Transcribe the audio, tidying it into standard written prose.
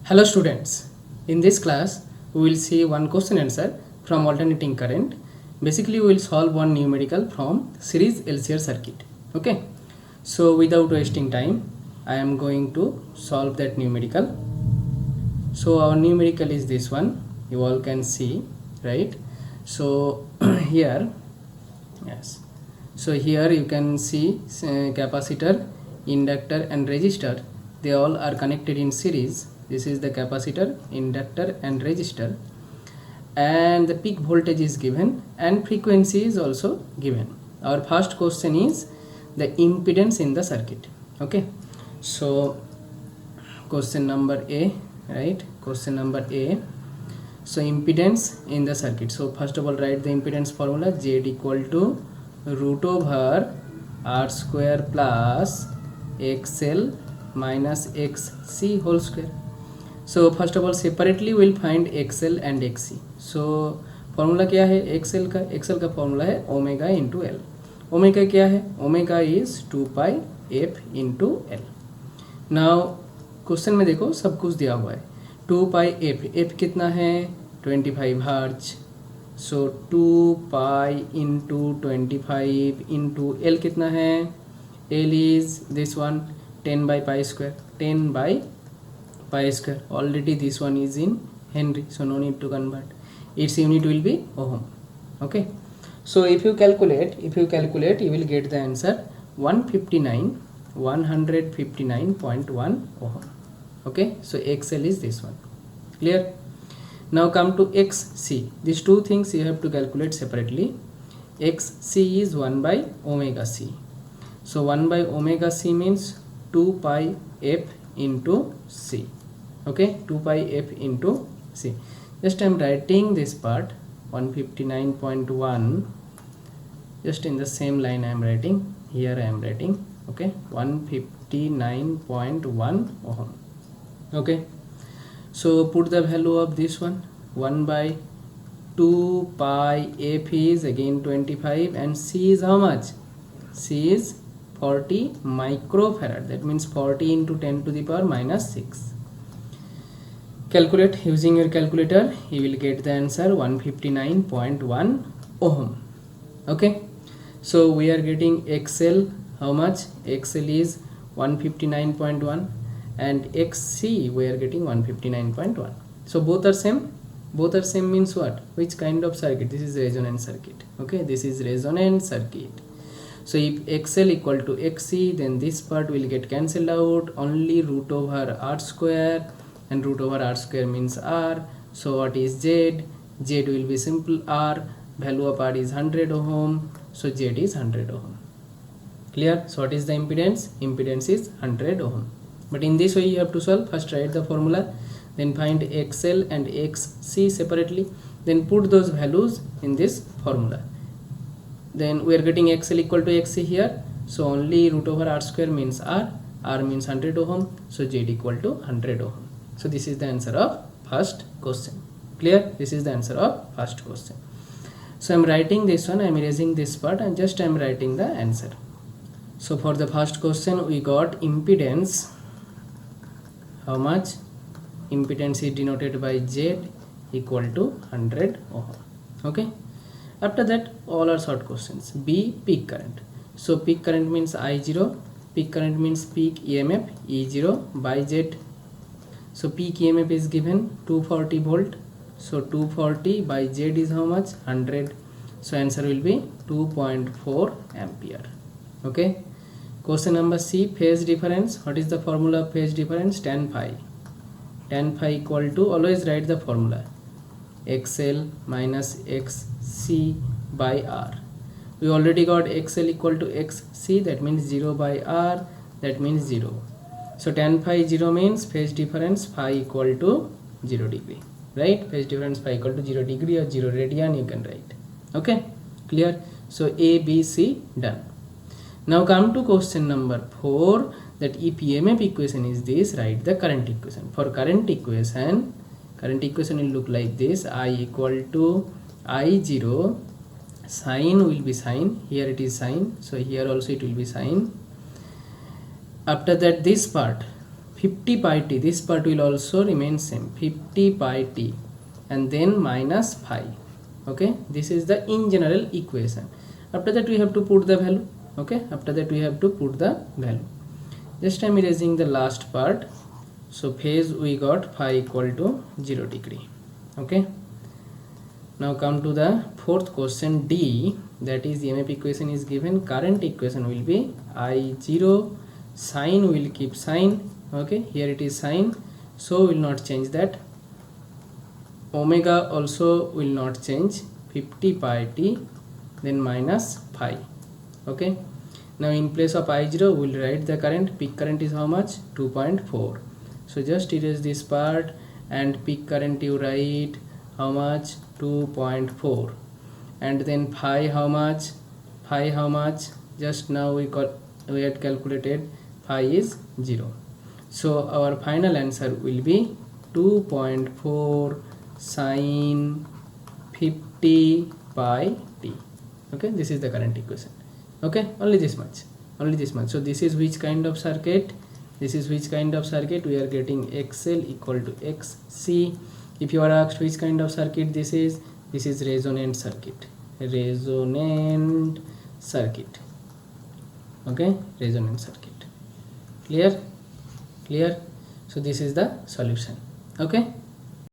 Hello students, in this class we will see one question answer from alternating current. Basically we will solve one numerical from series LCR circuit. Okay, so without wasting time I am going to solve that numerical. So our numerical is this one, you all can see, right? So here, yes, so here you can see capacitor, inductor and resistor, they all are connected in series. This is the capacitor, inductor and resistor, and the peak voltage is given and frequency is also given. Our first question is the impedance in the circuit. Okay, so question number A, right? Question number A. So impedance in the circuit. So first of all write the impedance formula. Z equal to root over R square plus XL minus XC whole square. So first of all separately we will find XL and XC. So formula क्या है XL का formula है omega into L. Omega क्या है? Omega is 2 pi F into L. Now question में देखो सब कुछ दिया हुआ है. 2 पाई एफ कितना है? 25 हर्ट्ज. सो 2 पाई इंटू 25 इंटू एल कितना है? L is this one 10 by pi square. 10 by pi square. Already this one is in Henry, so no need to convert. Its unit will be ohm. Okay, so if you calculate you will get the answer 159.1 ohm. Okay, so XL is this one. Clear? Now come to XC. These two things you have to calculate separately. XC is 1 by omega C. So 1 by omega C means 2 pi f into C. Okay, 2 pi f into C. Just I am writing this part 159.1. just in the same line I am writing here. I am writing, okay, 159.1 ohm. Okay, so put the value of this one. 1 by 2 pi f is again 25 and C is how much? C is 40 microfarad. That means 40 into 10 to the power minus 6. Calculate using your calculator. You will get the answer 159.1 ohm. Okay, so we are getting XL how much? XL is 159.1 and XC we are getting 159.1. So both are same. Both are same means what? Which kind of circuit? This is resonant circuit. Okay, this is resonant circuit. So if XL equal to XC, then this part will get cancelled out. Only root over R square, and root over R square means R. So what is Z? Z will be simple R. Value of R is 100 ohm. So Z is 100 ohm. Clear? So what is the impedance? Impedance is 100 ohm. But in this way you have to solve. First write the formula, then find XL and XC separately, then put those values in this formula. Then we are getting XL equal to XC here. So only root over R square means R. R means 100 ohm. So Z equal to 100 ohm. So this is the answer of first question. Clear? This is the answer of first question. So I am writing this one. I am erasing this part and just I am writing the answer. So for the first question we got impedance. How much? Impedance is denoted by Z equal to 100 ohm. Okay. After that all are short questions. B, peak current. So peak current means I0. Peak current means peak EMF E0 by Z. So peak EMF is given 240 volt. So 240 by Z is how much? 100. So answer will be 2.4 ampere. Okay. Question number C, phase difference. What is the formula of phase difference? Tan phi. Tan phi equal to, always write the formula, XL minus XC by R. We already got XL equal to XC, that means 0 by R, that means 0. So tan phi 0 means phase difference phi equal to 0 degree, right? Phase difference phi equal to 0 degree or 0 radian you can write. Okay, clear? So A, B, C done. Now come to question number 4, that if EMF equation is this, write the current equation. For current equation will look like this. I equal to I0, sine will be sine, here it is sine, so here also it will be sine. After that this part 50 pi t, this part will also remain same, 50 pi t, and then minus phi. Okay, this is the in general equation. After that we have to put the value. Okay, after that we have to put the value. Just I'm erasing the last part. So phase we got phi equal to 0 degree. Okay, now come to the fourth question D, that is EMF equation is given. Current equation will be I0, sine will keep sine. Okay, here it is sine, so will not change that. Omega also will not change, 50 pi t, then minus phi. Okay, now in place of I0 we will write the current. Peak current is how much? 2.4. so just erase this part, and peak current you write how much? 2.4. and then phi how much? Phi how much? Just now we had calculated, phi is 0. So our final answer will be 2.4 sine 50 pi t. Okay, this is the current equation. Okay, only this much, only this much. So this is which kind of circuit? This is which kind of circuit? We are getting XL equal to XC. If you are asked which kind of circuit this is resonant circuit, resonant circuit. Okay, resonant circuit. Clear? Clear? So this is the solution. Okay.